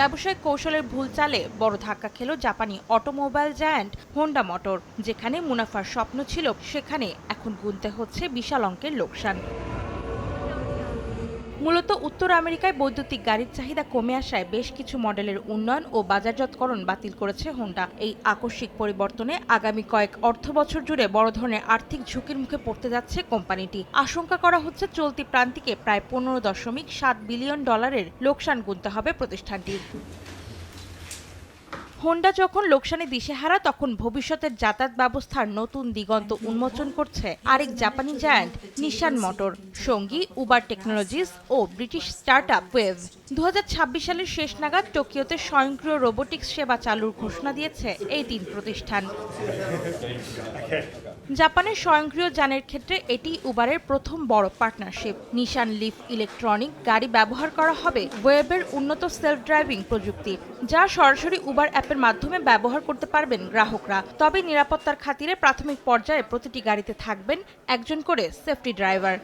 ব্যবসায়িক কৌশলের ভুল চালে বড় ধাক্কা খেল জাপানি অটোমোবাইল জায়ান্ট হোন্ডা মোটর। যেখানে মুনাফার স্বপ্ন ছিল, সেখানে এখন গুনতে হচ্ছে বিশাল অঙ্কের লোকসান। মূলত উত্তর আমেরিকায় বৈদ্যুতিক গাড়ির চাহিদা কমে আসায় বেশ কিছু মডেলের উন্নয়ন ও বাজারজাতকরণ বাতিল করেছে হোন্ডা। এই আকস্মিক পরিবর্তনে আগামী কয়েক অর্থবছর জুড়ে বড় ধরনের আর্থিক ঝুঁকির মুখে পড়তে যাচ্ছে কোম্পানিটি। আশঙ্কা করা হচ্ছে চলতি প্রান্তিকে প্রায় 15.7 বিলিয়ন ডলারের লোকসান গুনতে হবে প্রতিষ্ঠানটির। হোন্ডা যখন লোকসানে দিশেহারা, তখন ভবিষ্যতের যাতায়াত ব্যবস্থার নতুন দিগন্ত উন্মোচন করছে আরেক জাপানি জায়ান্ট নিসান মোটর, সঙ্গী উবার টেকনোলজিস ও ব্রিটিশ স্টার্টআপ ওয়েভ। 2026 সালের শেষ নাগাদ টোকিওতে স্বয়ংক্রিয় রোবোটিক্স সেবা চালুর ঘোষণা দিয়েছে এই তিন প্রতিষ্ঠান। জাপানের স্বয়ংক্রিয় যানের ক্ষেত্রে এটি উবারের প্রথম বড় পার্টনারশিপ। নিসান লিফ ইলেকট্রনিক গাড়ি ব্যবহার করা হবে ওয়েবের উন্নত সেলফ ড্রাইভিং প্রযুক্তি, যা সরাসরি উবার অ্যাপের মাধ্যমে ব্যবহার করতে পারবেন গ্রাহকরা। তবে নিরাপত্তার খাতিরে প্রাথমিক পর্যায়ে প্রতিটি গাড়িতে থাকবেন একজন করে সেফটি ড্রাইভার।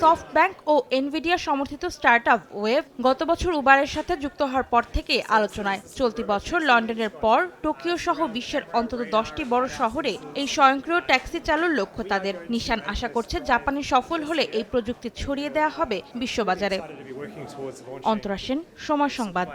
সফটব্যাংক ও এনভিডিয়া সমর্থিত স্টার্টআপ ওয়েভ গত বছর উবারের সাথে যুক্ত হওয়ার পর থেকে আলোচনায়। চলতি বছর লন্ডনের পর টোকিও সহ বিশ্বের অন্তত 10টি বড় শহরে এই স্বয়ংক্রিয় ট্যাক্সি চালুর লক্ষ্য তাদের। নিসান আশা করছে জাপানে সফল হলে এই প্রযুক্তি ছড়িয়ে দেওয়া হবে বিশ্ববাজারে। অন্তরা সেন, সময় সংবাদ।